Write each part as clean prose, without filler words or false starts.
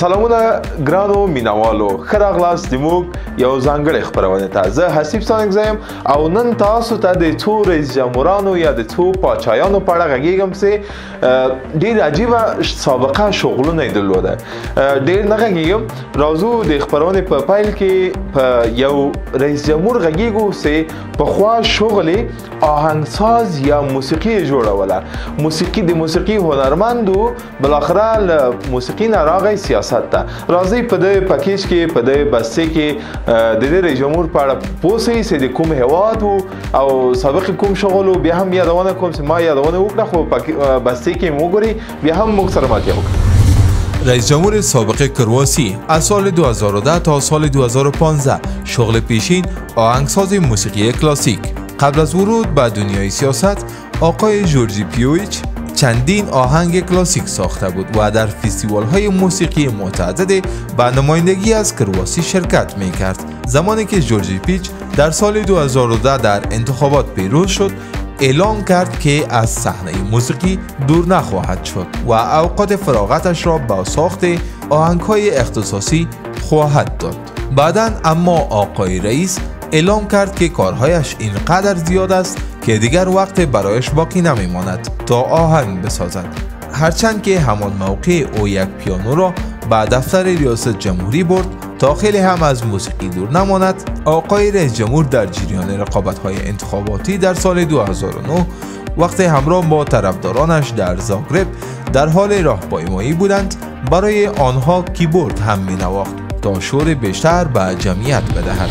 سلامونه ګرانو مینوالو، ښه راغلاست زموږ یو ځانګړې خپرونې ته. زه حسیب سانګ یم او نن تاسو ته د څو رئیس جمهورانو یا د څو پاچایانو په اړه غږیږم چې ډېر عجیبه سابقه شغلونه یې درلوده. ډېر نه غږیږم، راځو د خپرونې په پیل کې په یو رئیس جمهور غږیږو چې پخوا شغل آهنګساز یا موسیقي یې جوړوله. د موسیقي هنرمندو بالاخره له موسیقي نه راغی سیاست ته. راځئ په دې پکیج کې په دې بستې کې د دې رئیس جمهور په اړه پوه شئ چې د کوم هیواد او سابق کوم شغل و. بیا هم یادونه کوم چې ما یادونه وکړه خو بستې کې مو وګورئ، بیا هم موږ سره ملتیا وکړئ. رئیس جمهور سابق کرواسی از سال 2010 تا سال 2015 شغل پیشین آهنگساز موسیقی کلاسیک. قبل از ورود به دنیای سیاست آقای جورجی پیویچ چندین آهنگ کلاسیک ساخته بود و در فستیوال های موسیقی متعدد به نمایندگی از کرواسی شرکت می کرد. زمانی که جورجی پیچ در سال 2010 در انتخابات پیروز شد، اعلام کرد که از صحنه موسیقی دور نخواهد شد و اوقات فراغتش را با ساخت آهنگ‌های اختصاصی خواهد داد. بعداً اما آقای رئیس اعلام کرد که کارهایش اینقدر زیاد است که دیگر وقت برایش باقی نمیماند تا آهنگ بسازد. هرچند که همان موقع او یک پیانو را به دفتر ریاست جمهوری برد تا خیلی هم از موسیقی دور نماند، آقای رئیس جمهور در جریان رقابت‌های انتخاباتی در سال 2009 وقتی همراه با طرفدارانش در زاگرب در حال راهپیمایی بودند، برای آنها کیبورد هم می‌نواخت تا شور بیشتر به جمعیت بدهد.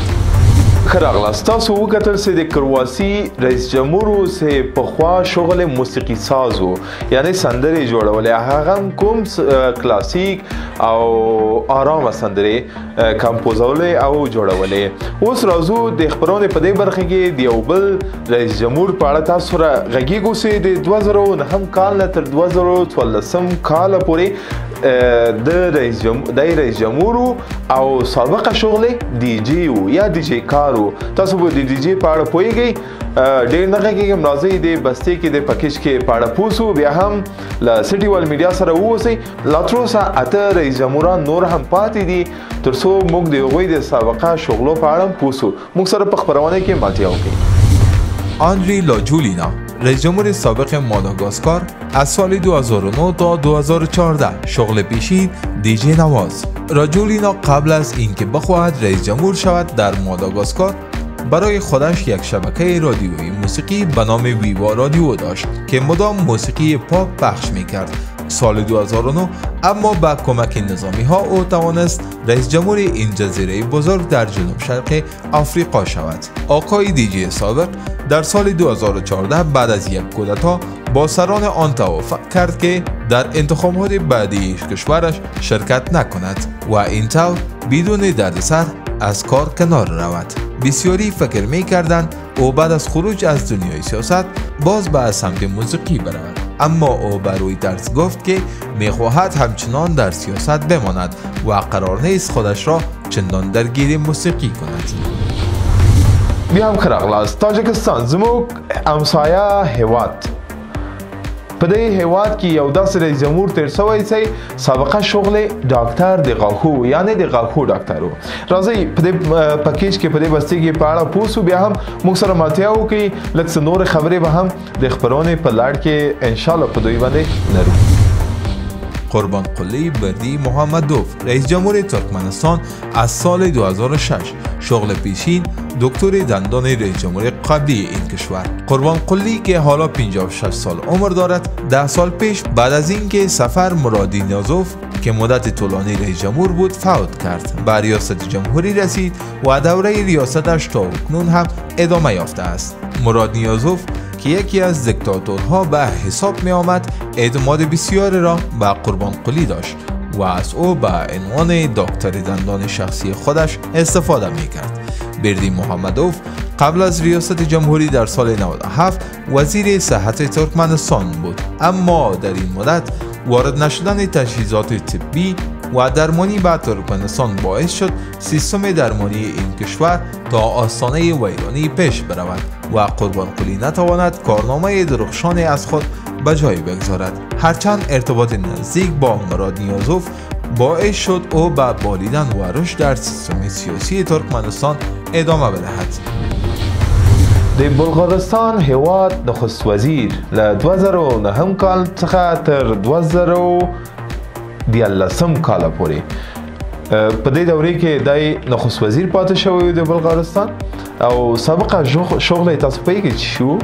ښه راغلاست. تاسو وکتل چې د کرواسی رئیس جمهور و چې پخوا شغل موسیقي ساز و، یعنی سندرې جوړولې، هغه هم کوم کلاسیک او آرامه سندرې کمپوزولې او جوړولې. اوس راځو د خپرونې په دې برخه کې د یو بل رئیس جمهور په اړه تاسو سره غږیږو چې د 2009 کال نه تر 2014 کال پورې د رئیس جمهور او سابقه شغل ډي جي و یا ډي جي کارو. تاسو به د ډي جي په اړه پوهیږئ. ډېر نه غږیږم، راځئ د بستې کې د پکیج کې په اړه پوه شو، بیا هم له سټي ول میډیا سره واوسئ. لا تر اوسه 8 رئیس جمهوران نور هم پاتې دي تر څو موږ د هغوی د سابقه شغلو په اړه پوه شو. موږ سره په خپرونه کې ملتیا وکړئ. آندری لاجولینا رئیس جمهور سابق ماداگاسکار از سال 2009 تا 2014 شغل پیشین دیجی نواز. لاجولینا قبل از اینکه بخواهد رئیس جمهور شود در ماداگاسکار برای خودش یک شبکه رادیویی موسیقی به نام ویوا رادیو داشت که مدام موسیقی پاپ پخش میکرد. سال 2009 اما با کمک نظامی ها او توانست رئیس جمهور این جزیره بزرگ در جنوب شرق آفریقا شود. آقای دیجی سابق در سال 2014 بعد از یک کودتا با سران آن توافق کرد که در انتخابات بعدی کشورش شرکت نکند و اینطور بدون دردسر از کار کنار رود. بسیاری فکر می کردند او بعد از خروج از دنیای سیاست باز به سمت موسیقی برود، اما او بر روی طرز گفت که می خواهد همچنان در سیاست بماند و قرار نیست خودش را چندان درگیر موسیقی کند. بیا هم ښه راغلاست. تاجکستان زموږ همسایه هیواد. په دې هیواد کې یو داسې رئیس جمهور تیر شوی چې سابقه شغل ډاکټر د غاښو یعنی د غاښو ډاکټر و. راځئ په دې پکیج کې په دې بستې کې په اړه پوه شو، بیا هم موږ سره ملتیا وکړئ. لږ څه نورې خبرې به هم د خپرونې په لړ کې انشاءالله په دوی باندې لرو. قربانقلی بردی محمدوف رئیس جمهور ترکمنستان از سال 2006 شغل پیشین دکتر دندان رئیس جمهور قبلی این کشور. قربانقلی که حالا 56 سال عمر دارد 10 سال پیش بعد از اینکه سفر مرادی نیازوف که مدت طولانی رئیس جمهور بود فوت کرد به ریاست جمهوری رسید و دوره ریاستش تا اکنون هم ادامه یافته است. مراد نیازوف که یکی از دیکتاتورها به حساب می آمد اعتماد بسیار را به قربانقلی داشت و از او به عنوان دکتر دندان شخصی خودش استفاده می کرد. بردی محمدوف قبل از ریاست جمهوری در سال 97 وزیر صحت ترکمنستان بود، اما در این مدت وارد نشدن تجهیزات طبی و درمانی به ترکمنستان باعث شد سیستم درمانی این کشور تا آستانه ویرانی پیش برود و قربانقلی نتواند کارنامه درخشانی از خود به جای بگذارد. هرچند ارتباط نزدیک با مراد نیازوف باعث شد او به بالیدن و رشد در سیستم سیاسی ترکمنستان ادامه بدهد. د بلغارستان هیواد نخست وزیر له 2009 کال څخه تر 2013 کال پورې په دې دورې کې د نخست وزیر پاتې شوی د بلغارستان او سابقه شغل تاسو پوهیږئ چې شو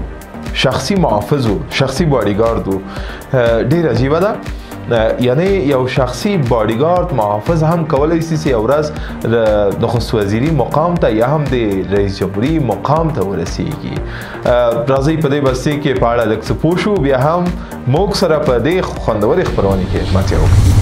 شخصي محافظ و شخصي باډیګارد و. ډېر عجیبه ده، یعنی یو شخصي باډیګارد محافظ هم کولی شي چې یو ورځ نخست وزیري مقام ته یا هم د رئیس جمهوري مقام ته ورسیږي. راځئ په دې بستې کې په اړه لږ څه پوه شو، بیا هم موږ سره په دې خوندورې خپرونې کې مطالعه وکړو.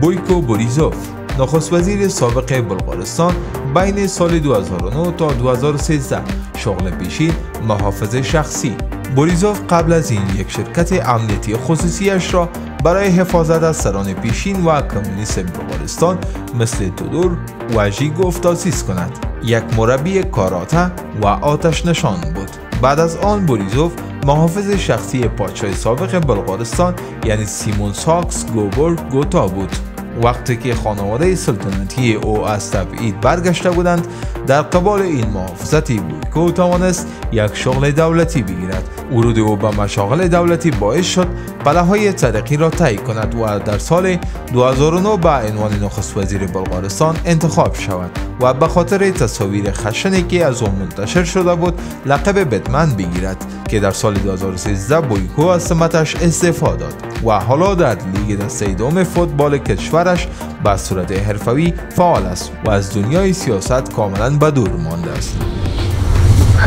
بویکو بوریزوف، نخست وزیر سابق بلغارستان، بین سال 2009 تا 2013 شغل پیشین محافظ شخصی. بوریزوف قبل از این یک شرکت امنیتی خصوصیش را برای حفاظت از سران پیشین و کمونیست بلغارستان مثل تودور واژیگوف تأسیس کند. یک مربی کاراته و آتش نشان بود. بعد از آن بوریزوف محافظ شخصی پادشاه سابق بلغارستان یعنی سیمون ساکس گوبورگ گوتا بود. وقتی که خانواده سلطنتی او از تبعید برگشته بودند، در قبال این محافظت بویکو توانست یک شغل دولتی بگیرد. ورود او به مشاغل دولتی باعث شد پله‌های ترقی را طی کند و در سال 2009 به عنوان نخست وزیر بلغارستان انتخاب شود و به خاطر تصاویر خشنی که از او منتشر شده بود لقب بتمن بگیرد که در سال 2013 بویکو از سمتش استعفا داد و حالا در لیگ دسته دوم فوتبال کشورش به صورت حرفوی فعال است و از دنیای سیاست کاملا به دور مانده است.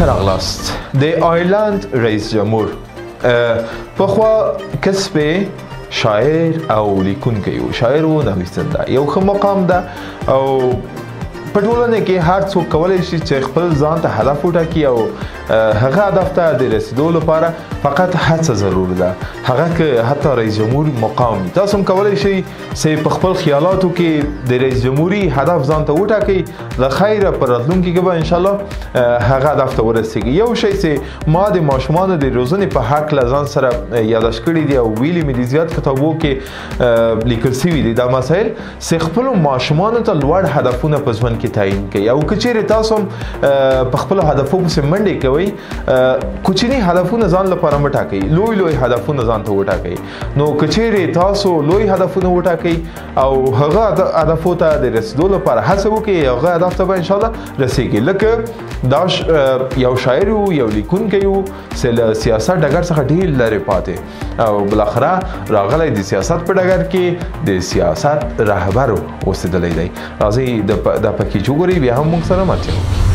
راغلاست. د آیرلند رئیس جمهور پخوا کسب شاعر او لیکونکی و شاعر و نویسنده یو ښه مقام ده او په ټولنه کې هر څوک کولی شي چې خپل ځان ته هدف وټاکي او هغه هدف ته د رسیدو لپاره فقط هڅه ضرور ده. هغه که حتی رئیس جمهور مقام وي، تاسو هم کولی شئ چې په خپل خیالاتو کې د رئیس جمهوري هدف ځان ته وټاکئ. له خیره په راتلونکي کې به انشاءالله هغه هدف ته ورسیږي. یو شی چې ما د ماشومانو د روزنې په هکله ځان سره یاداشت کړي دي او ویلي مې دي زیات کتابو کې لیکل سوي دي دا مسایل چې خپلو ماشومانو ته لوړ هدفونه په ژوند کې تعیین کوي او که چیرې تاسو هم په خپلو هدفو پسې منډې کوئ، کوچني هدفونه ځان لپاره مه ټاکئ، لوی هدفونه ځان ته وټاکئ. نو که چیرې تاسو لوی هدفونه وټاکئ او هغه هدفو ته د رسیدو لپاره هڅه وکړئ، هغه هدف ته به انشاءالله رسیږي. لکه دا یو شاعر و یو لیکونکی و چې له سیاست ډګر څخه ډېر لرې پاتې او بالاخره راغلی د سیاست په ډګر کې د سیاست رهبر اوسېدلی دی. راځئ دا پکیج وګورئ، بیا هم موږ سره مطالعه وکړو.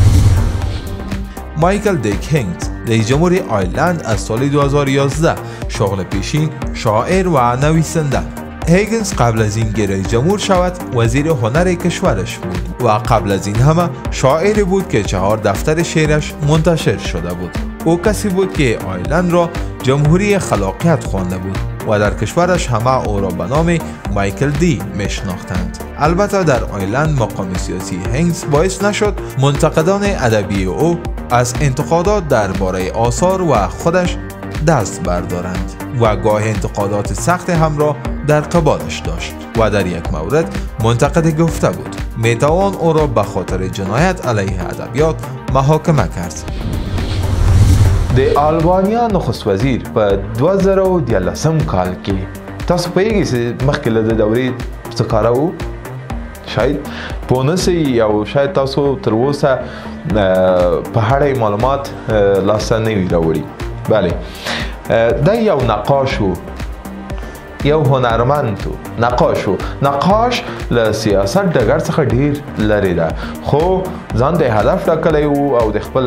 مایکل دیک هینگز، رئیس جمهور آیرلند از سال 2011 شغل پیشین شاعر و نویسنده. هیگنز قبل از این که رئیس جمهور شود وزیر هنر کشورش بود و قبل از این همه شاعری بود که 4 دفتر شعرش منتشر شده بود. او کسی بود که آیرلند را جمهوری خلاقیت خوانده بود و در کشورش همه او را به نام مایکل دی میشناختند. البته در آیرلند مقام سیاسی هینگز باعث نشد منتقدان ادبی او از انتقادات درباره آثار و خودش دست بردارند و گاه انتقادات سخت هم را در قبالش داشت و در یک مورد منتقد گفته بود میتوان او را به خاطر جنایت علیه ادبیات محاکمه کرد. د آلبانیا نخست وزیر په 2013 کال کې تاسو پوهیږئ چې مخکې له د دورې څه کاره و، شاید پوه نسئ یا شاید تاسو تر اوسه په اړه معلومات لاسته نه وي راوړي. بله، دا یو نقاش و، یو هنرمند و، نقاش له سیاست ډګر څخه ډیر لرې ده، خو ځان ته هدف ټاکلی و او د خپل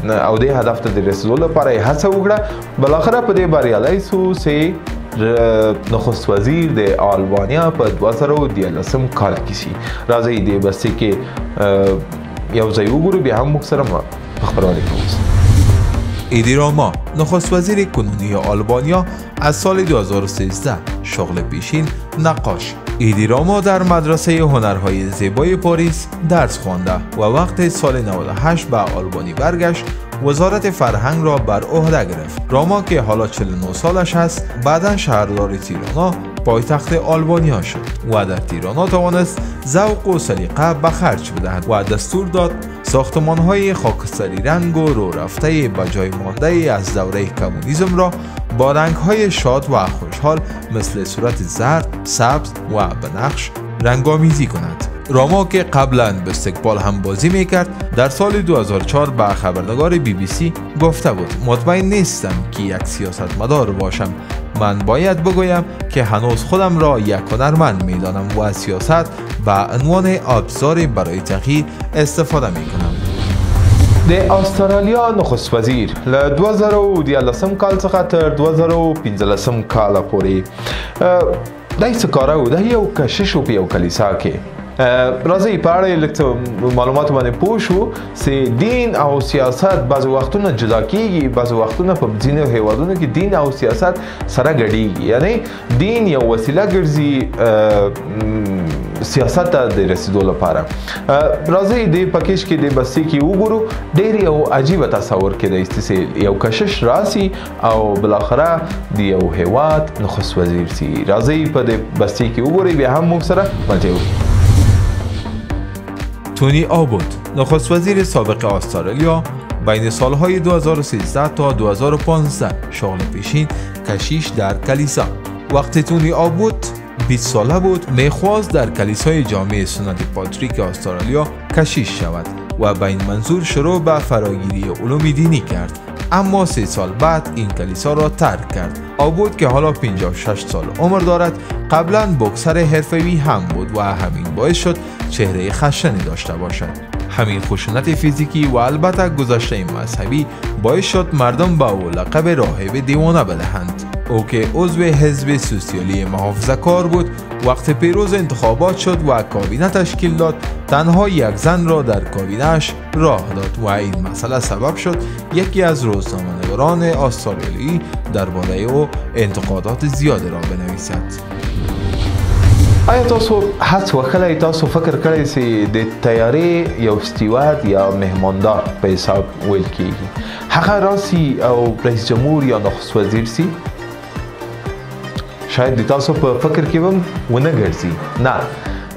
او دې هدف ته د رسیدو لپاره یې هڅه وکړه. بالاخره په دې بریالی سو چې نخست وزیر د آلبانیا په 2013 کال کې شي. راځئ دې بستې کې یو ځای وګورو، بیا هم موږ سره په خپرونې کې اوسو. ایدی راما، نخست وزیر کنونی آلبانیا از سال 2013 شغل پیشین نقاش. ایدی راما در مدرسه هنرهای زیبای پاریس درس خوانده و وقت سال 98 به آلبانی برگشت وزارت فرهنگ را بر عهده گرفت. راما که حالا 49 سالش است بعدا شهردار تیرانا پایتخت آلبانیا شد و در تیرانا توانست ذوق و سلیقه به خرج بدهد و دستور داد ساختمان‌های خاکستری رنگ و رو رفته به جای مانده از دوره کمونیسم را با رنگ‌های شاد و خوشحال مثل صورت زرد، سبز و بنفش رنگ‌آمیزی کند. راما که قبلا به استقبال هم بازی میکرد در سال 2004 به خبرنگار BBC گفته بود مطمئن نیستم که یک سیاستمدار باشم. من باید بگویم که هنوز خودم را یک هنرمند میدانم و سیاست به عنوان ابزار برای تغییر استفاده میکنم. د استرالیا نخست وزیر له 2013 کال څخه تر 2015 کال پورې دای څه کار و د یو کشش په یو کلیسا کې راځي په اړه لږ معلومات باندې پوه شو چې دین او سیاست بعض وختونه جدا کیږي، بعض وختونه په ځینو هیوادونو کې دین او سیاست سره ګډیږي، یعنی دین یو وسیله ګرځي سیاست ته د رسیدو لپاره. راځي د پکیش کې د بستی کې وګورو ډېر یو عجیب تصور کې د استثمار یو کشش راسي او بالاخره د یو هیواد نخست وزیر سي. راځي په د بستی کې وګورئ بیا هم موږ سره ملګری. تونی آبوت نخست وزیر سابق استرالیا بین سالهای 2013 تا 2015 شغل پیشین کشیش در کلیسا. وقتی تونی آبوت 20 ساله بود میخواست در کلیسای جامع سنت پاتریک استرالیا کشیش شود و با این منظور شروع به فراگیری علوم دینی کرد، اما 3 سال بعد این کلیسا را ترک کرد. آبوت که حالا 56 سال عمر دارد قبلا بوکسر حرفه‌ای هم بود و همین باعث شد چهره خشنی داشته باشد. همین خشونت فیزیکی و البته گذشته مذهبی باعث شد مردم به او لقب راهب دیوانه بدهند. او که عضو حزب سوسیالی محافظه‌کار بود وقتی پیروز انتخابات شد و کابینه تشکیل داد تنها یک زن را در کابینه‌اش راه داد و این مسئله سبب شد یکی از روزنامه‌نگاران استرالیایی درباره او انتقادات زیادی را بنویسد. آیا تاسو هڅه وکړئ تاسو فکر کړئ چې د طیارې یو استیوارد یا مهماندار په حساب ویل کیږي هغه راسي او رئیس جمهور یا نخست وزیر سي؟ شاید د تاسو په فکر کې هم ونه ګرځي. نه،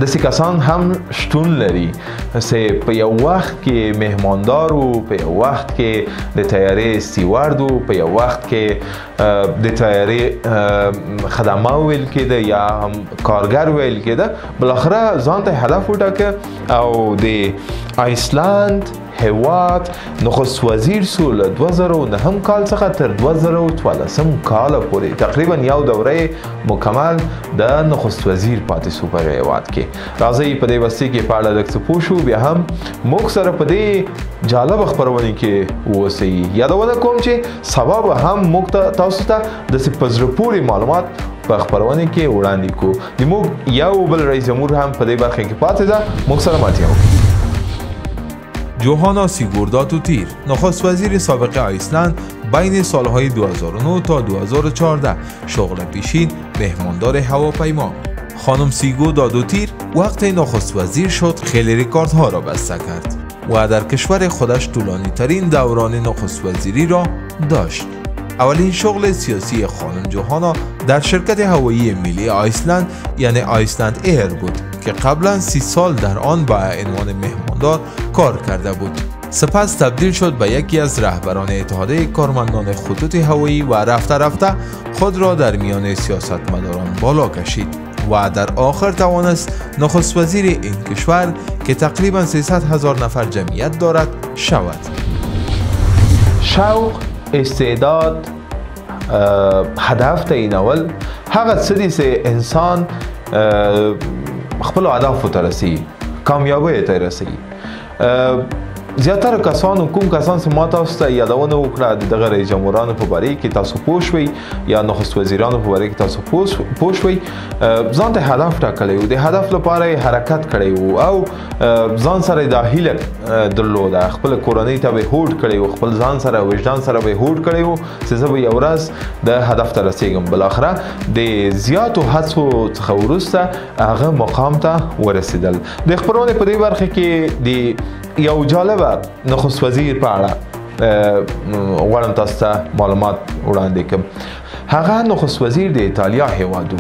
داسې کسان هم شتون لري چې په یو وخت کې مهماندار و، په یو وخت کې د طیارې استیوارد و، په یو وخت کې د طیارې خدمه ویل کېده یا هم کارګر ویل کېده. بالاخره ځان ته هدف وټاکه او د آیسلند هیواد نخست وزیر سو له 2009 کال څخه تر 2014 کال پورې تقریبا یو دوره مکمل د نخست وزیر پاتې سو په هیواد کې. راځي په دې وسیله کې په اړه لږ څه پوه شو، بیا هم موږ سره په دې جالب خبرونه کې اوسئ. یادونه کوم چې سبا به هم موږ تاسو ته د پزړه پورې معلومات په خبرونه کې وړاندې کوو. موږ یو بل رئیس جمهور هم په دې برخه کې پاتې ده، موږ سره ملتیا وکړئ. جوهانا سیگورداتوتیر نخست وزیر سابق آیسلند بین سالهای 2009 تا 2014 شغل پیشین مهماندار هواپیما. خانم سیگورداتوتیر وقتی نخست وزیر شد خیلی رکوردها را بسته کرد و در کشور خودش طولانی ترین دوران نخست وزیری را داشت. اولین شغل سیاسی خانم جوهانا در شرکت هوایی ملی آیسلند یعنی آیسلند ایر بود که قبلا 30 سال در آن با عنوان مهماندار کار کرده بود. سپس تبدیل شد به یکی از رهبران اتحادیه کارمندان خطوط هوایی و رفته رفته خود را در میان سیاستمداران بالا کشید و در آخر توانست نخست وزیر این کشور که تقریبا 300,000 نفر جمعیت دارد شود. شوق، استعداد، هدف تعیینول هغه څه دي چې انسان خپل اهدافو ته رسي، کامیابی ته رسي. زیاتره کسانو کوم کسان چې ما تاسو ته یادونه وکړه د دغه رئیس جمهورانو په باره کې تاسو پوه شوئ یا نخست وزیرانو په باره کې تاسو پوه شوئ، ځان ته هدف ټاکلی و، د هدف لپاره یې حرکت کړی و او ځان سره دا هیله درلوده، خپل کورنۍ ته به هوډ کړی و، خپل ځان سره وجدان سره به هوډ کړی و چې زه به یو ورځ د هدف ته رسیږم. بالاخره د زیاتو هڅو څخه وروسته هغه مقام ته ورسېدل. د خبرونې په دې برخه کې د یو جالبه نخست وزیر په اړه غواړم تاسو ته معلومات وړاندې کړم. هغه نخست وزیر د ایتالیا هیواد و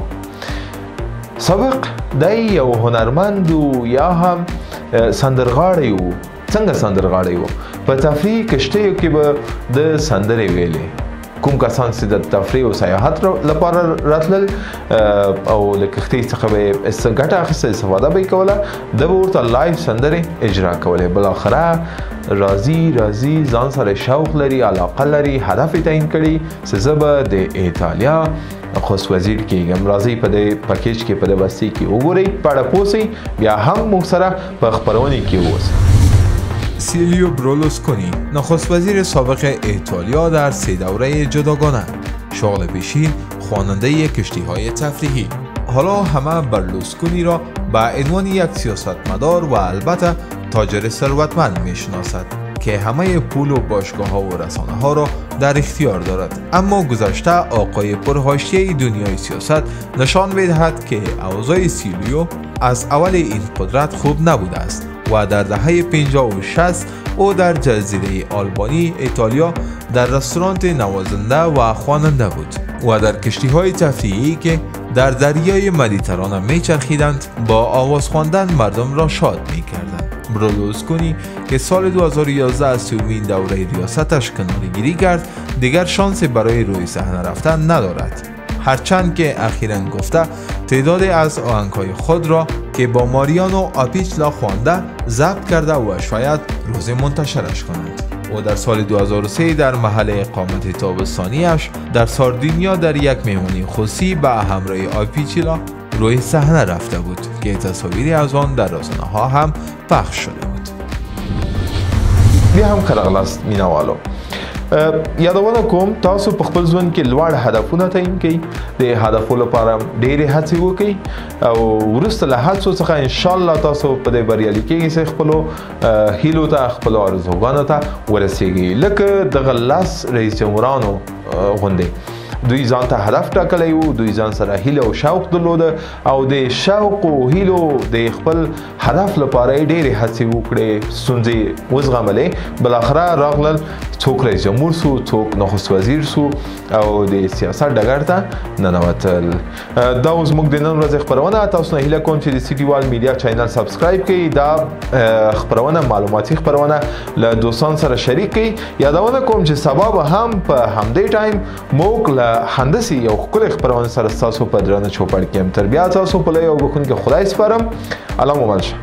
سبق دی یو هنرمند یا هم سندرغاړی و. څنګه سندرغاړی و؟ په تفریح کشتیو کې به د سندرې ویلې. کوم کسان چې د تفریح او سیاحت لپاره راتلل او له کښتۍ څخه به ګټه اخیسته، استفاده به یې کوله، ده به ورته لایف سندرې اجرا کولې. بالاخره راځي ځان سره شوق لري، علاقه لري، هدف یې تعیین کړي چې زه به د ایټالیا خوست وزیر کېږم. راځئ په دې پکیج کې په دې بستۍ کې وګورئ، په اړه پوه شئ، بیا هم موږ سره په خپرونې کې واوسئ. سیلیو برلوسکونی، نخست وزیر سابق ایتالیا در 3 دوره جداگانه، شغل پیشین خواننده کشتی‌های تفریحی. حالا همه برلوسکونی را به عنوان یک سیاستمدار و البته تاجر ثروتمند میشناسد که همه پول و باشگاه‌ها و رسانه‌ها را در اختیار دارد. اما گذشته آقای پرحاشیه دنیای سیاست نشان می‌دهد که اوضاع سیلیو از اول این قدرت خوب نبوده است و در دهه 50 و 60 او در جزیره آلبانی ایتالیا در رستوران نوازنده و خواننده بود و در کشتی‌های تفریحی که در دریای مدیترانه میچرخیدند با آواز خواندن مردم را شاد می‌کردند. برلوسکونی که سال 2011 از 3مین دوره ریاستش کناره‌گیری کرد، دیگر شانسی برای روی صحنه رفتن ندارد، هرچند که اخیراً گفته تعدادی از آهنگ‌های خود را که با ماریانو آپیچلا خوانده ضبط کرده و شاید روزی منتشرش کنند. او در سال 2003 در محل اقامت تابستانیش در ساردینیا در یک مهمانی خصوصی به همراه آپیچلا روی صحنه رفته بود که تصاویری از آن در رسانه‌ها هم پخش شده بود. بیا هم کراغلاست مینوالو، یادونه کوم تاسو په خپل ژوند کې لوړ هدفونه تعیین کړئ، د هدفو لپاره ډېرې هڅې وکړئ او وروسته له هڅو څخه انشاءالله تاسو په دې بریالي کېږئ چې خپلو هیلو ته، خپلو آرزوګانو ته ورسیږئ. لکه دغه 10 رئیس جمهورانو غوندې دوی ځان ته هدف ټاکلی و، دوی ځان سره هیله او شوق درلوده او د شوق او هیلو د خپل هدف لپاره یې ډېرې هڅې وکړې، ستونزې وزغملې، بالاخره راغلل، څوک رئیس جمهور سو، څوک نخست وزیر سو او د سیاست ډګر ته ننوتل. دا اوس موږ د نن ورځې خپرونه تاسو نه هیله کوم چې د سیټي وال میډیا چینل سبسکرایب کړئ. دا خپرونه معلوماتي خپرونه له دوستان سره شریک کړئ. یادونه کوم چې سبا به هم په همدې ټایم موږ له هندسي یو ښکلې خپرونه سره ستاسو په درانه چوپړ کې یم. تر بیا تاسو په لوی او بخښونکي خدای سپارم. الله مو مل شه.